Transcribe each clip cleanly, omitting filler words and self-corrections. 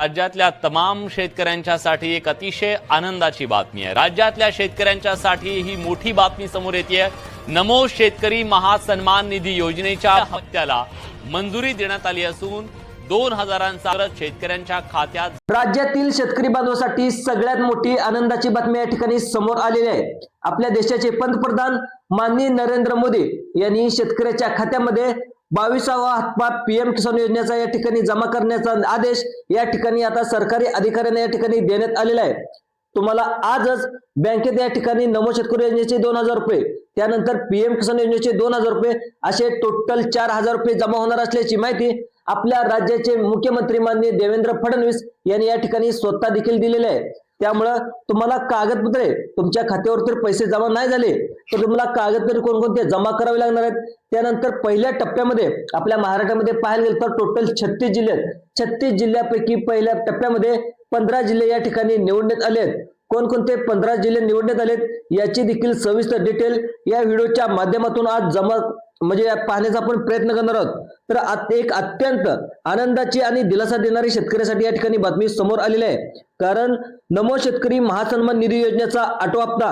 राज्यातल्या तमाम शेतकऱ्यांच्यासाठी एक अतिशय आनंदाची बातमी आहे। राज्यातल्या शेतकऱ्यांच्यासाठी ही मोठी बातमी समोर येते। नमो शेतकरी महासन्मान निधी योजनेच्या हप्त्याला मंजुरी देण्यात आली असून 2000चा शेतकऱ्यांच्या खात्यात। राज्यातील शेतकरी बांधवांसाठी सगळ्यात मोठी आनंदाची बातमी या ठिकाणी समोर आलेली आहे। आपल्या देशाचे पंतप्रधान माननीय नरेंद्र मोदी यांनी शेतकऱ्याच्या खात्यामध्ये 22वा हप्ता पीएम किसान योजनेचा या ठिकाणी जमा करण्याचा आदेश या ठिकाणी आता सरकारी अधिकाऱ्यांना या ठिकाणी देण्यात आलेला आहे। तुम्हाला आजच बँकेत या ठिकाणी नमो शेतकरी योजनेचे 2000 रुपये, त्यानंतर पीएम किसान योजनेचे 2000 रुपये असे टोटल 4000 रुपये जमा होणार असल्याची माहिती आपल्या राज्याचे मुख्यमंत्री माननीय देवेंद्र फडणवीस यांनी या ठिकाणी स्वतः देखील दिलेले आहे। त्यामुळे तुम्हाला कागदपत्रे तुमच्या खात्यावर तर पैसे जमा नाही झाले तर तुम्हाला कागदपत्रे कोणकोणते जमा करावे लागणार आहेत। त्यानंतर पहिल्या टप्प्यामध्ये आपल्या महाराष्ट्रामध्ये पाहायला गेलं तर टोटल 36 जिल्हे आहेत। 36 जिल्ह्यापैकी पहिल्या टप्प्यामध्ये 15 जिल्हे या ठिकाणी निवडण्यात आले आहेत। कोणकोणते 15 जिल्हे निवडण्यात आलेत याची देखील सविस्तर डिटेल या व्हिडिओच्या माध्यमातून आज पाहण्याचा आपण प्रयत्न करणार आहोत। तर एक अत्यंत आनंदाची आणि दिलासा देणारी शेतकऱ्यासाठी या ठिकाणी बातमी समोर आलेली आहे। कारण नमो शेतकरी महासन्मान निधी योजनेचा 8वा हप्ता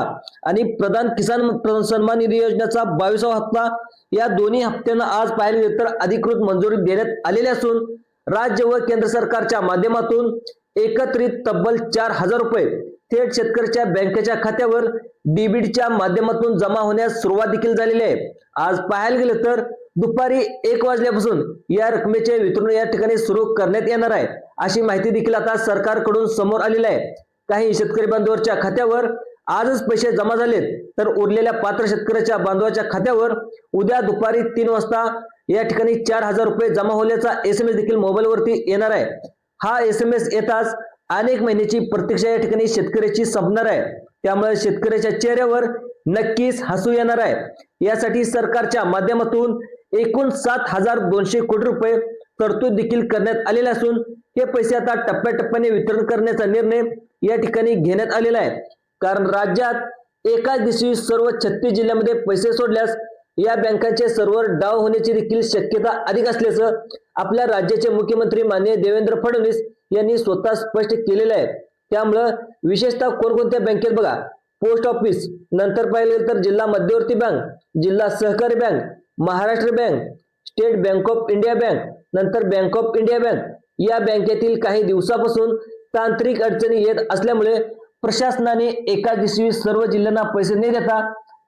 आणि प्रधान किसान सन्मान निधी योजनेचा 22वा हप्ता या दोन्ही हप्त्यांना आज पाहायला गेलं तर अधिकृत मंजुरी देण्यात आलेली असून राज्य व केंद्र सरकारच्या माध्यमातून एकत्रित तब्बल 4000 रुपये थेट शेतकऱ्याच्या बँकेच्या खात्यावर डीबीटीच्या माध्यमातून जमा होण्यास सुरुवात देखील झालेली आहे। आज पाहायला गेलं तर दुपारी 1 वाजल्यापासून या रकमेचे वितरण या ठिकाणी सुरू करण्यात येणार आहे अशी माहिती देखील आता सरकारकडून समोर आलेली आहे। काही शेतकरी बांधवांच्या खात्यावर आजच पैसे जमा झालेत तर उरलेल्या पात्र शेतकऱ्याच्या बांधवाच्या खात्यावर उद्या दुपारी 3 वाजता या ठिकाणी 4000 रुपये जमा होण्याचा SMS देखील मोबाईलवरती येणार आहे। हा SMS येताच अनेक महिन्याची प्रतीक्षा या ठिकाणी शेतकऱ्याची संपणार आहे। त्यामुळे शेतकऱ्याच्या चेहऱ्यावर नक्कीच हसू येणार आहे। यासाठी सरकारच्या माध्यमातून एकूण 7200 कोटी रुपये तरतूद देखील करण्यात आलेले असून हे पैसे आता टप्प्याटप्प्याने वितरण करण्याचा निर्णय या ठिकाणी घेण्यात आलेला आहे। कारण राज्यात एकाच दिवशी सर्व 36 जिल्ह्यामध्ये पैसे सोडल्यास या बँकांचे सर्व्हर डाऊन होण्याची देखील शक्यता अधिक असल्याचं आपल्या राज्याचे मुख्यमंत्री माननीय देवेंद्र फडणवीस यांनी स्वतः स्पष्ट केलेलं आहे। त्यामुळे विशेषतः कोणकोणत्या बँकेत बघा, पोस्ट ऑफिस, नंतर पाहिलं तर जिल्हा मध्यवर्ती बँक, जिल्हा सहकारी bank, Maharashtra bank, state bank of India bank, नंतर बँक ऑफ इंडिया बँक या बँकेतील काही दिवसापासून तांत्रिक अडचणी येत असल्यामुळे प्रशासनाने एका दिवशी सर्व जिल्ह्यांना पैसे न देता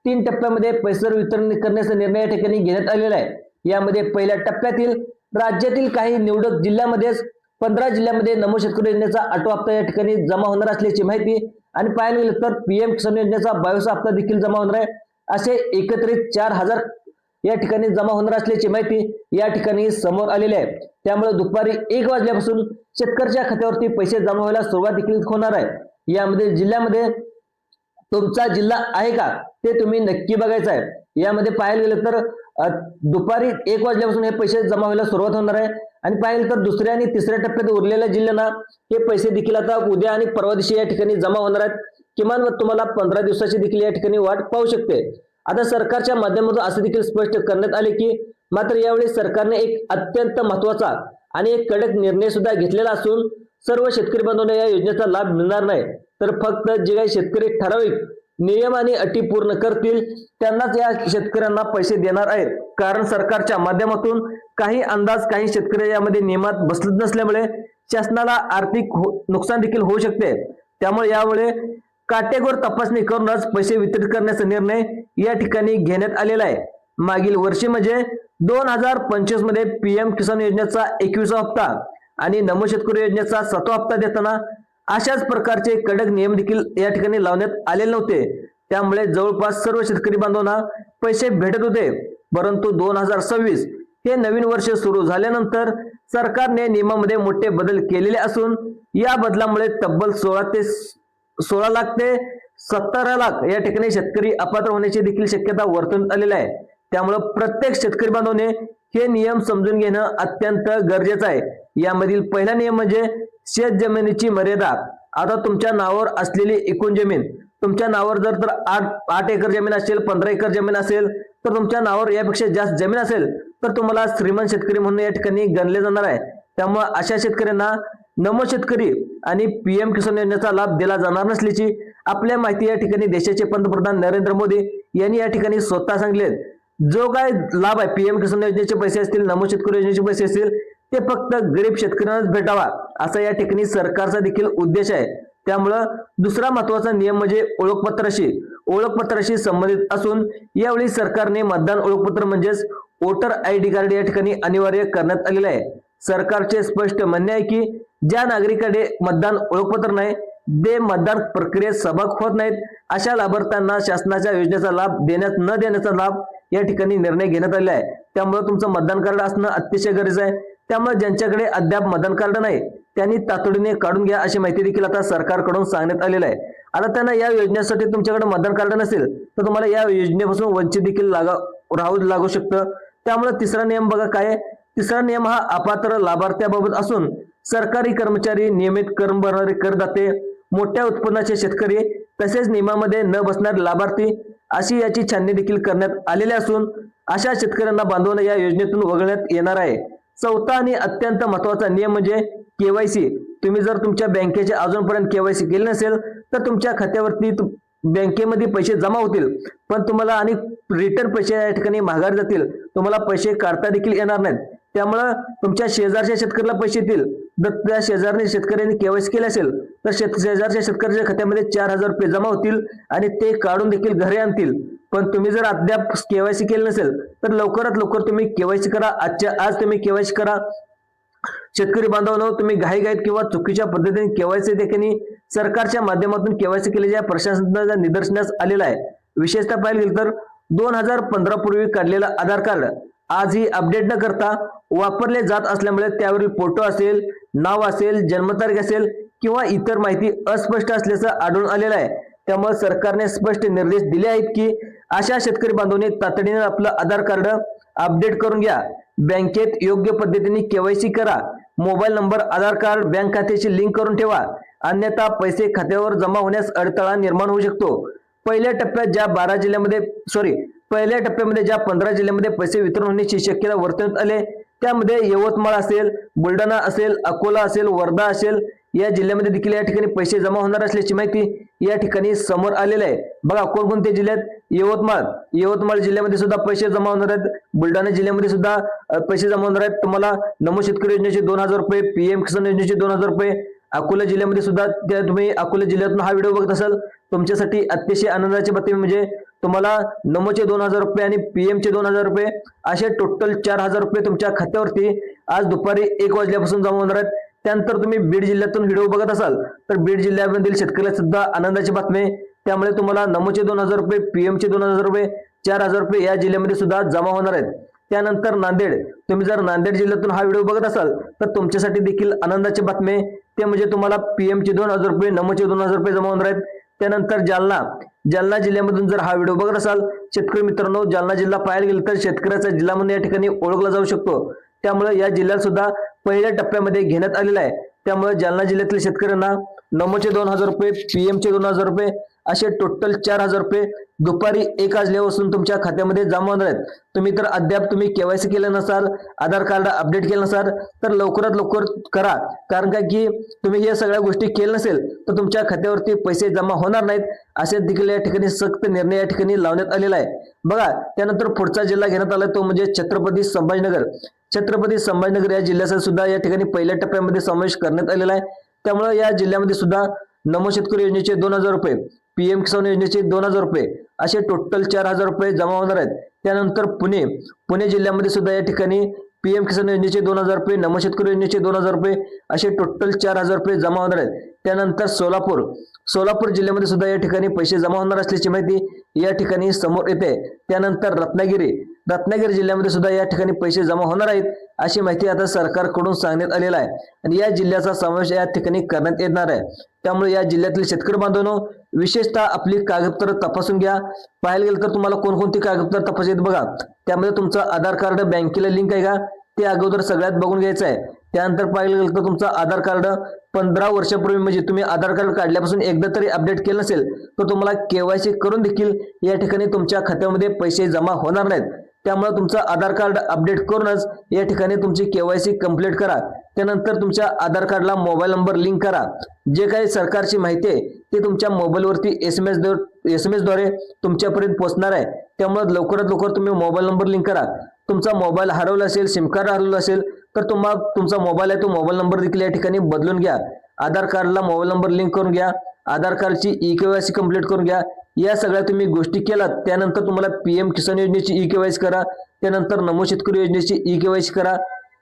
3 टप्प्यामध्ये पैसे वितरण करण्याचा निर्णय या ठिकाणी घेण्यात आलेला आहे। यामध्ये पहिल्या टप्प्यातील राज्यातील काही निवडक जिल्ह्यामध्येच 15 जिल्ह्यामध्ये नमो शेतकरी योजनेचा 8वा हप्ता या ठिकाणी जमा होणार असल्याची माहिती आणि पाहायला गेलं तर पीएम किसान योजनेचा 22वा हप्ता देखील जमा होणार आहे। असे एकत्रित 4000 या ठिकाणी जमा होणार असल्याची माहिती या ठिकाणी समोर आलेली आहे। त्यामुळे दुपारी 1 वाजल्यापासून शेतकऱ्याच्या खात्यावरती पैसे जमा व्हायला सुरुवात देखील होणार आहे। यामध्ये जिल्ह्यामध्ये तुमचा जिल्हा आहे का ते तुम्ही नक्की बघायचं आहे। यामध्ये पाहायला गेलं तर दुपारी 1 वाजल्यापासून हे पैसे जमा व्हायला सुरुवात होणार आहे आणि पाहिलं तर दुसऱ्या आणि तिसऱ्या टप्प्यात उरलेल्या जिल्ह्यांना हे पैसे देखील आता उद्या आणि परवा दिवशी या ठिकाणी जमा होणार आहेत। किमान तुम्हाला 15 दिवसाची देखील या ठिकाणी वाट पाहू शकते। आता सरकारच्या माध्यमातून असे देखील स्पष्ट करण्यात आले की मात्र यावेळी सरकारने एक अत्यंत महत्त्वाचा आणि एक कडक निर्णय सुद्धा घेतलेला असून सर्व शेतकरी बांधवांना या योजनेचा लाभ मिळणार नाही तर फक्त जे काही शेतकरी ठराविक नियम आणि अटी पूर्ण करतील त्यांनाच या शेतकऱ्यांना पैसे देणार आहेत। कारण सरकारच्या माध्यमातून काही शेतकरी यामध्ये नियमात बसलेत नसल्यामुळे शासनाला आर्थिक नुकसान देखील होऊ शकते। त्यामुळे यावेळी काटेकोर तपासणी करूनच पैसे वितरित करण्याचा निर्णय या ठिकाणी घेण्यात आलेला आहे। मागील वर्षी म्हणजे 2025 मध्ये पीएम किसान योजनेचा 21वा हप्ता आणि नमो शेतकरी योजनेचा 7वा हप्ता देताना अशाच प्रकारचे कडक नियम देखील या ठिकाणी लावण्यात आलेले नव्हते। त्यामुळे जवळपास सर्व शेतकरी बांधवांना पैसे भेटत होते। परंतु 2026 हे नवीन वर्ष सुरू झाल्यानंतर सरकारने नियमामध्ये मोठे बदल केलेले असून या बदलामुळे तब्बल 16 लाख ते 17 लाख या ठिकाणी शेतकरी अपात्र होण्याची देखील शक्यता वर्तवण्यात आलेली आहे। त्यामुळे प्रत्येक शेतकरी बांधवाने हे नियम समजून घेणं अत्यंत गरजेचं आहे। यामधील पहिला नियम म्हणजे शेत जमिनीची मर्यादा। आता तुमच्या नावावर असलेली एकूण जमीन, तुमच्या नावावर जर 8 एकर जमीन असेल, 15 एकर जमीन असेल तर तुमच्या नावावर यापेक्षा जास्त जमीन असेल तर तुम्हाला श्रीमंत शेतकरी म्हणून या ठिकाणी गणले जाणार आहे। त्यामुळे अशा शेतकऱ्यांना नमो शेतकरी आणि पीएम किसान योजनेचा लाभ दिला जाणार नसल्याची आपल्या माहिती या ठिकाणी देशाचे पंतप्रधान नरेंद्र मोदी यांनी या ठिकाणी स्वतः सांगितले। जो काय लाभ आहे पीएम किसान योजनेचे पैसे असतील, नमो शेतकरी योजनेचे पैसे असतील, ते फक्त गरीब शेतकऱ्यांनाच भेटावा असा या ठिकाणी सरकारचा देखील उद्देश आहे। त्यामुळं दुसरा महत्वाचा नियम म्हणजे ओळखपत्राशी संबंधित असून यावेळी सरकारने मतदान ओळखपत्र म्हणजेच वोटर आयडी कार्ड या ठिकाणी अनिवार्य करण्यात आलेले आहे। सरकारचे स्पष्ट म्हणणे आहे की ज्या नागरिकांकडे मतदान ओळखपत्र नाही, ते मतदान प्रक्रियेत सहभाग होत नाहीत, अशा लाभार्थ्यांना शासनाच्या योजनेचा लाभ न देण्याचा लाभ या ठिकाणी निर्णय घेण्यात आलेला आहे। त्यामुळे तुमचं मतदान कार्ड असणं अतिशय गरजेचं आहे। त्यामुळे ज्यांच्याकडे अद्याप मतदान कार्ड नाही त्यांनी तातडीने काढून घ्या अशी माहिती देखील आता सरकारकडून सांगण्यात आलेलं आहे। आता त्यांना या योजनेसाठी तुमच्याकडे मतदान कार्ड नसेल तर तुम्हाला या योजनेपासून वंचित देखील राहू लागू शकतं। त्यामुळे तिसरा नियम बघा काय आहे। तिसरा नियम हा अपात्र लाभार्थ्याबाबत असून सरकारी कर्मचारी, नियमित कर भरणारे करदाते, मोठ्या उत्पन्नाचे शेतकरी तसेच नियमामध्ये न बसणारे लाभार्थी अशी याची छाननी देखील करण्यात आलेली असून अशा शेतकऱ्यांना बांधवणं या योजनेतून वगळण्यात येणार आहे। चौथा आणि अत्यंत महत्वाचा नियम म्हणजे केवायसी। तुम्ही जर तुमच्या बँकेचे अजूनपर्यंत केवायसी केले नसेल तर तुमच्या खात्यावरती बँकेमध्ये पैसे जमा होतील, पण तुम्हाला आणि रिटर्न पैसे या ठिकाणी माघारी जातील, तुम्हाला पैसे काढता देखील येणार नाहीत। त्यामुळे तुमच्या शेजारच्या शेतकऱ्याला पैसे येतील, जर त्या शेजारने शेतकऱ्यांनी केवायसी केले असेल तर शेजारच्या शेतकऱ्याच्या खात्यामध्ये 4000 रुपये जमा होतील आणि ते काढून देखील घरी आणतील। पण तुम्ही जर अद्याप केवायसी केले नसेल तर लवकरात लवकर तुम्ही केवायसी करा। आजच्या आज तुम्ही केवायसी करा। शेतकरी बांधवांनो, तुम्ही घाईघाईत किंवा चुकीच्या पद्धतीने केवायसी देखील सरकारच्या माध्यमातून केवायसी केल्याच्या प्रशासनाच्या निदर्शनास आलेला आहे। विशेषतः पाहायला गेलं तर 2015 पूर्वी काढलेलं आधार कार्ड आजही अपडेट न करता वापरले जात असल्यामुळे त्यावरील फोटो असेल, नाव असेल, जन्मतारीख असेल किंवा इतर माहिती अस्पष्ट असल्याचं आढळून आलेलं आहे। त्यामुळे सरकारने स्पष्ट निर्देश दिले आहेत की अशा शेतकरी बांधवांनी तातडीने आपलं आधार कार्ड अपडेट करून घ्या, बँकेत योग्य पद्धतीने केवायसी करा, मोबाईल नंबर आधार कार्ड बँक खात्याशी लिंक करून ठेवा, अन्यथा पैसे खात्यावर जमा होण्यास अडथळा निर्माण होऊ शकतो। पहिल्या टप्प्यामध्ये ज्या 15 जिल्ह्यांमध्ये पैसे वितरण होण्याची शक्यता वर्तवण्यात आले त्यामध्ये यवतमाळ असेल, बुलढाणा असेल, अकोला असेल, वर्धा असेल या जिल्ह्यामध्ये देखील या ठिकाणी पैसे जमा होणार असल्याची माहिती या ठिकाणी समोर आलेली आहे। बघा कोणकोणत्या जिल्ह्यात, यवतमाळ जिल्ह्यामध्ये सुद्धा पैसे जमा होणार आहेत, बुलढाणा जिल्ह्यामध्ये सुद्धा पैसे जमा होणार आहेत। तुम्हाला नमो शेतकरी योजनेचे 2000 रुपये, पीएम किसान योजनेचे 2000 रुपये, अकोला जिल्ह्यामध्ये सुद्धा तुम्ही अकोला जिल्ह्यातून हा व्हिडिओ बघत असाल तुमच्यासाठी अतिशय आनंदाची बातमी म्हणजे तुम्हाला नमोचे 2000 रुपये आणि पीएमचे 2000 रुपये असे टोटल 4000 रुपये तुमच्या खात्यावरती आज दुपारी 1 वाजल्यापासून जमा होणार आहेत। त्यानंतर तुम्ही बीड जिल्ह्यातून व्हिडिओ बघत असाल तर बीड जिल्ह्यामधील शेतकऱ्याला सुद्धा आनंदाची बातमी आहे। त्यामुळे तुम्हाला नमोचे 2000 रुपये, पीएमचे 2000 रुपये, 4000 रुपये या जिल्ह्यामध्ये सुद्धा जमा होणार आहेत। त्यानंतर नांदेड, तुम्ही जर नांदेड जिल्ह्यातून हा व्हिडिओ बघत असाल तर तुमच्यासाठी देखील आनंदाची बातमी आहे, ते म्हणजे तुम्हाला पीएमचे 2000 रुपये, नमोचे 2000 रुपये जमा होणार आहेत। त्यानंतर जालना जिल्ह्यामधून जर हा व्हिडिओ बघत असाल शेतकरी मित्रांनो, जालना जिल्हा पाहायला गेलं तर शेतकऱ्याचा जिल्हा म्हणून या ठिकाणी ओळखला जाऊ शकतो। त्यामुळे या जिल्ह्यात सुद्धा पहिल्या टप्प्यामध्ये घेण्यात आलेला आहे। त्यामुळे जालना जिल्ह्यातील शेतकऱ्यांना नमोचे 2000 रुपये, पीएमचे 2000 रुपये असे टोटल 4000 रुपये दुपारी 1 वाजल्यापासून तुमच्या खात्यामध्ये जमा होणार आहेत। तुम्ही तर अद्याप केवायसी केलं नसाल, आधार कार्ड अपडेट केलं नसाल तर लवकरात लवकर करा, कारण का की तुम्ही या सगळ्या गोष्टी केल्या नसेल तर तुमच्या खात्यावरती पैसे जमा होणार नाहीत असे देखील या ठिकाणी सक्त निर्णय या ठिकाणी लावण्यात आलेला आहे। बघा त्यानंतर पुढचा जिल्हा घेण्यात आला तो म्हणजे छत्रपती संभाजीनगर या जिल्ह्याचा सुद्धा या ठिकाणी पहिल्या टप्प्यामध्ये समावेश करण्यात आलेला आहे। त्यामुळे या जिल्ह्यामध्ये सुद्धा नमो शेतकरी योजनेचे 2000 रुपये, पीएम किसान योजनेचे 2000 रुपये असे टोटल 4000 रुपये जमा होणार आहेत। त्यानंतर पुणे जिल्ह्यामध्ये सुद्धा या ठिकाणी पीएम किसान योजनेचे 2000 रुपये, नमो शेतकरी योजनेचे 2000 रुपये असे टोटल 4000 रुपये जमा होणार आहेत। त्यानंतर सोलापूर जिल्ह्यामध्ये सुद्धा या ठिकाणी पैसे जमा होणार असल्याची माहिती या ठिकाणी समोर येते। त्यानंतर रत्नागिरी जिल्ह्यामध्ये सुद्धा या ठिकाणी पैसे जमा होणार आहेत अशी माहिती आता सरकारकडून सांगण्यात आलेला आहे आणि या जिल्ह्याचा समावेश या ठिकाणी करण्यात येणार आहे। त्यामुळे या जिल्ह्यातील शेतकरी बांधवांनो विशेषतः आपली कागदपत्र तपासून घ्या। पाहायला गेलं तर तुम्हाला कोणकोणती कागदपत्र तपासायची बघा, त्यामध्ये तुमचं आधार कार्ड बँकेला लिंक आहे का ते अगोदर सगळ्यात बघून घ्यायचं आहे। त्यानंतर पाहायला गेलं तर तुमचं आधार कार्ड 15 वर्षापूर्वी म्हणजे तुम्ही आधार कार्ड काढल्यापासून एकदा तरी अपडेट केलं नसेल तर तुम्हाला केवायसी करून देखील या ठिकाणी तुमच्या खात्यामध्ये पैसे जमा होणार नाहीत। त्यामुळे तुमचं आधार कार्ड अपडेट करूनच या ठिकाणी तुमची केवायसी कंप्लीट करा। त्यानंतर तुमच्या आधार कार्डला मोबाईल नंबर लिंक करा. जे काही सरकारची माहिती आहे ते तुमच्या मोबाईलवरती SMS द्वारे तुमच्यापर्यंत पोहोचणार आहे. त्यामुळे लवकरात लवकर तुम्ही मोबाईल नंबर लिंक करा. तुमचा मोबाईल हरवला असेल, सिम कार्ड हरवलं असेल तर तुमचा मोबाईल आहे तो मोबाईल नंबर देखील या ठिकाणी बदलून घ्या. आधार कार्डला मोबाईल नंबर लिंक करून घ्या. आधार कार्डची eKYC कंप्लीट करून घ्या. या सगळ्या तुम्ही गोष्टी केलात त्यानंतर तुम्हाला PM किसान योजनेची eKYC करा. त्यानंतर नमो शेतकरी योजनेची eKYC करा.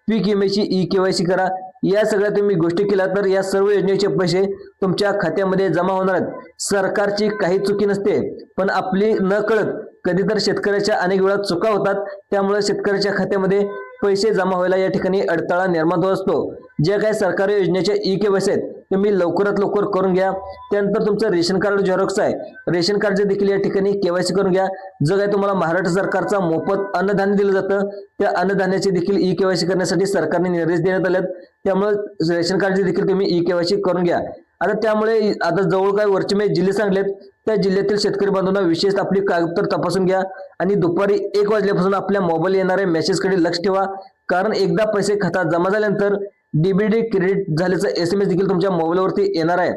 पीक विम्याची eKYC करा. या सगळ्या तुम्ही गोष्टी केल्या तर या सर्व योजनेचे पैसे तुमच्या खात्यामध्ये जमा होणार आहेत. सरकारची काही चुकी नसते, पण आपली न कळत कधीतरी शेतकऱ्याच्या अनेक वेळा चुका होतात. त्यामुळे शेतकऱ्याच्या खात्यामध्ये पैसे जमा व्हायला या ठिकाणी अडथळा निर्माण होत असतो. जे काही सरकारी योजनेच्या eKYC आहेत तुम्ही लवकरात लवकर करून घ्या. त्यानंतर तुमचं रेशन कार्ड झेरॉक्स आहे, रेशन कार्डचे देखील या ठिकाणी KYC करून घ्या. जो काही तुम्हाला महाराष्ट्र सरकारचा मोफत अन्नधान्य दिलं जातं त्या अन्नधान्याचे देखील eKYC करण्यासाठी सरकारने निर्देश देण्यात आलेत. त्यामुळे रेशन कार्डचे देखील तुम्ही eKYC करून घ्या. आता जवळ काही वरचे जिल्हे सांगलेत त्या जिल्ह्यातील शेतकरी बांधवांना विशेष आपली कागदपत्र तपासून घ्या आणि दुपारी 1 वाजल्यापासून आपल्या मोबाईल येणाऱ्या मेसेजकडे लक्ष ठेवा. कारण एकदा पैसे खात्यात जमा झाल्यानंतर DBT क्रेडिट झाल्याचा SMS देखील तुमच्या मोबाईलवरती येणार आहे.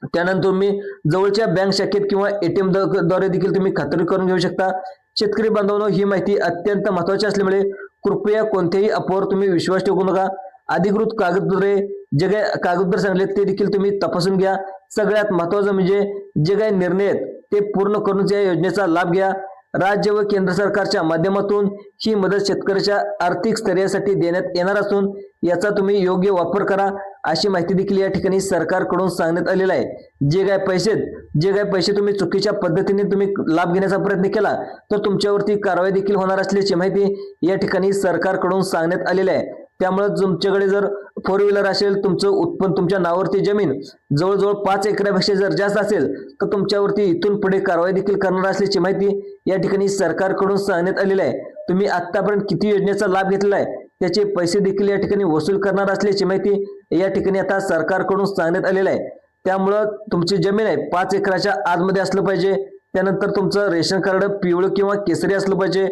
त्यानंतर तुम्ही जवळच्या बँक शाखेत किंवा ATM द्वारे देखील तुम्ही खात्री करून घेऊ शकता. शेतकरी बांधवांनो, ही माहिती अत्यंत महत्त्वाची असल्यामुळे कृपया कोणत्याही अफवावर तुम्ही विश्वास ठेवू नका. अधिकृत कागदपत्रे जे काही कागदपत्र सांगले ते देखील तुम्ही तपासून घ्या. सगळ्यात महत्त्वाचं म्हणजे जे काही निर्णय आहेत ते पूर्ण करून या योजनेचा लाभ घ्या. राज्य व केंद्र सरकारच्या माध्यमातून ही मदत शेतकऱ्याच्या आर्थिक स्थैर्यासाठी देण्यात येणार असून याचा तुम्ही योग्य वापर करा अशी माहिती देखील या ठिकाणी सरकारकडून सांगण्यात आलेलं आहे. जे काही पैसे तुम्ही चुकीच्या पद्धतीने तुम्ही लाभ घेण्याचा प्रयत्न केला तर तुमच्यावरती कारवाई देखील होणार असल्याची माहिती या ठिकाणी सरकारकडून सांगण्यात आलेली आहे. त्यामुळे तुमच्याकडे जर 4 व्हीलर असेल, तुमचं उत्पन्न तुमच्या नावावरती जमीन जवळजवळ 5 एकरापेक्षा जर जास्त असेल तर तुमच्यावरती इथून पुढे कारवाई देखील करणार असल्याची माहिती या ठिकाणी सरकारकडून सांगण्यात आलेली आहे. तुम्ही आतापर्यंत किती योजनेचा लाभ घेतलेला आहे त्याचे पैसे देखील या ठिकाणी वसूल करणार असल्याची माहिती या ठिकाणी आता सरकारकडून सांगण्यात आलेलं आहे. त्यामुळं तुमची जमीन आहे 5 एकराच्या आतमध्ये असलं पाहिजे. त्यानंतर तुमचं रेशन कार्ड पिवळं किंवा केसरी असलं पाहिजे.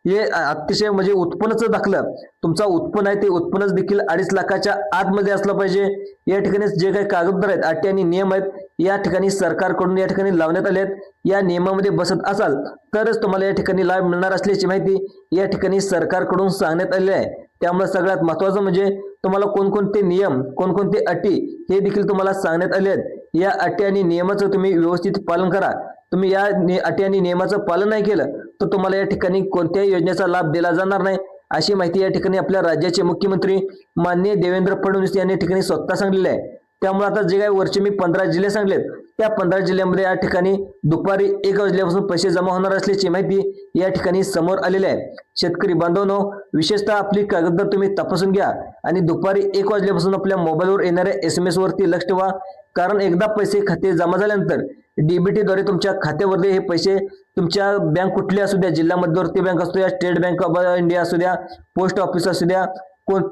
हे अतिशय म्हणजे उत्पन्नाचं दाखलं तुमचा उत्पन्न आहे ते उत्पन्नच देखील 2.5 लाखाच्या आतमध्ये असलं पाहिजे. या ठिकाणी जे काही कागदपत्र आहेत, अटी आणि नियम आहेत या ठिकाणी सरकारकडून या ठिकाणी लावण्यात आले आहेत. या नियमामध्ये बसत असाल तरच तुम्हाला या ठिकाणी लाभ मिळणार असल्याची माहिती या ठिकाणी सरकारकडून सांगण्यात आलेली आहे. त्यामुळे सगळ्यात महत्त्वाचं म्हणजे तुम्हाला कोणकोणते नियम, कोणकोणते अटी हे देखील तुम्हाला सांगण्यात आले आहेत. या अटी आणि नियमाचं तुम्ही व्यवस्थित पालन करा. तुम्ही या अटी आणि नियमाचं पालन नाही केलं तर तुम्हाला या ठिकाणी कोणत्याही योजनेचा लाभ दिला जाणार नाही अशी माहिती या ठिकाणी आपल्या राज्याचे मुख्यमंत्री माननीय देवेंद्र फडणवीस यांनी या ठिकाणी स्वतः सांगितलेलं आहे. त्यामुळे आता जे काही वरचे मी 15 जिल्हे सांगलेत त्या 15 जिल्ह्यांमध्ये या ठिकाणी दुपारी 1 वाजल्यापासून पैसे जमा होणार असल्याची माहिती या ठिकाणी समोर आलेली आहे. शेतकरी बांधवांनो, विशेषतः आपली कागदपत्र तुम्ही तपासून घ्या आणि दुपारी 1 वाजल्यापासून आपल्या मोबाईलवर येणाऱ्या SMS वरती लक्ष ठेवा. कारण एकदा पैसे खाते जमा झाल्यानंतर DBT द्वारे तुमच्या खात्यावरती हे पैसे तुमच्या बँक कुठली असू द्या, जिल्हा मध्यवर्ती बँक असू द्या, स्टेट बँक ऑफ इंडिया असू द्या, पोस्ट ऑफिस असू द्या,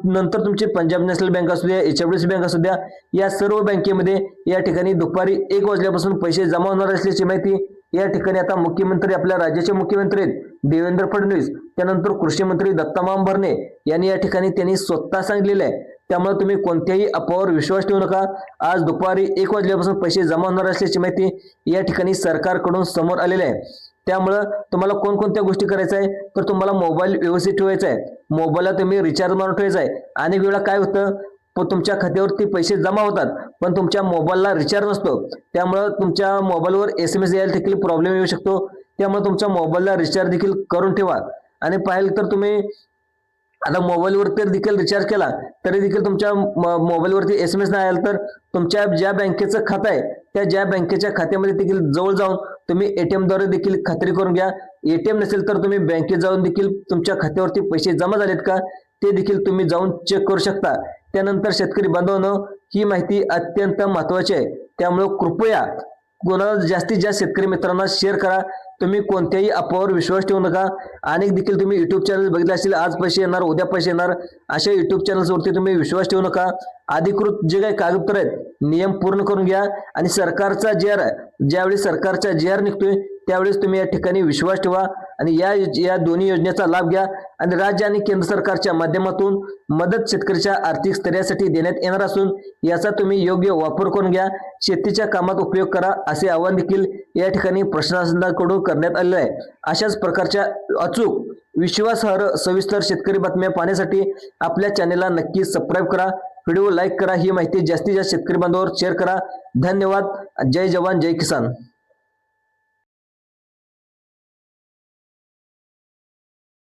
नंतर तुमची पंजाब नॅशनल बँक असू द्या, HFDC बँक असू द्या, या सर्व बँकेमध्ये या ठिकाणी दुपारी 1 वाजल्यापासून पैसे जमा होणार असल्याची माहिती या ठिकाणी आता मुख्यमंत्री, आपल्या राज्याचे मुख्यमंत्री देवेंद्र फडणवीस, त्यानंतर कृषी मंत्री दत्तामाम भरणे यांनी या ठिकाणी त्यांनी स्वतः सांगितलेलं आहे. त्यामुळे तुम्ही कोणत्याही अफवावर विश्वास ठेवू नका. आज दुपारी 1 वाजल्यापासून पैसे जमा होणार असल्याची माहिती या ठिकाणी सरकारकडून समोर आलेली आहे. त्यामुळे तुम्हाला कोणकोणत्या गोष्टी करायच्या आहे तर तुम्हाला मोबाईल व्यवस्थित ठेवायचा आहे. मोबाईलला तुम्ही रिचार्ज मारून ठेवायचा आहे. अनेक वेळा काय होतं, तुमच्या खात्यावरती पैसे जमा होतात पण तुमच्या मोबाईलला रिचार्ज नसतो. त्यामुळे तुमच्या मोबाईलवर SMS यायला देखील प्रॉब्लेम येऊ शकतो. त्यामुळे तुमच्या मोबाईलला रिचार्ज देखील करून ठेवा. आणि पाहिलं तर तुम्ही आता मोबाईलवरती देखील रिचार्ज केला तरी देखील तुमच्या मोबाईलवरती SMS नाही आला तर तुमच्या ज्या बँकेचं खातं आहे त्या ज्या बँकेच्या खात्यामध्ये देखील जवळ जाऊन तुम्ही ATM द्वारे देखील खात्री करून घ्या. ATM नसेल तर तुम्ही बँकेत जाऊन देखील तुमच्या खात्यावरती पैसे जमा झालेत का ते देखील तुम्ही जाऊन चेक करू शकता. त्यानंतर शेतकरी बांधवांनो, ही माहिती अत्यंत महत्त्वाची आहे. त्यामुळे कृपया कोणाला जास्तीत जास्त शेतकरी मित्रांना शेअर करा. तुम्ही कोणत्याही अफवावर विश्वास ठेवू नका. अनेक देखील तुम्ही YouTube चॅनल बघितले असतील, आज पैसे येणार उद्या पैसे येणार अशा YouTube चॅनल्सवरती तुम्ही विश्वास ठेवू नका. अधिकृत जे काही कागदपत्र आहेत नियम पूर्ण करून घ्या आणि सरकारचा JR ज्यावेळी सरकारचा JR निघतोय त्यावेळेस तुम्ही या ठिकाणी विश्वास ठेवा. आणि या दोन्ही योजनेचा लाभ घ्या आणि राज्य आणि केंद्र सरकारच्या माध्यमातून मदत शेतकऱ्याच्या आर्थिक स्थैर्यासाठी देण्यात येणार असून याचा तुम्ही योग्य वापर करून घ्या, शेतीच्या कामात उपयोग करा असे आवाहन देखील या ठिकाणी प्रशासनाकडून करण्यात आलेलं आहे. अशाच प्रकारच्या अचूक विश्वासार्ह सविस्तर शेतकरी बातम्या पाहण्यासाठी आपल्या चॅनेलला नक्की सबस्क्राईब करा, व्हिडिओ लाईक करा, ही माहिती जास्तीत जास्त शेतकरी बांधवांवर शेअर करा. धन्यवाद. जय जवान जय किसान.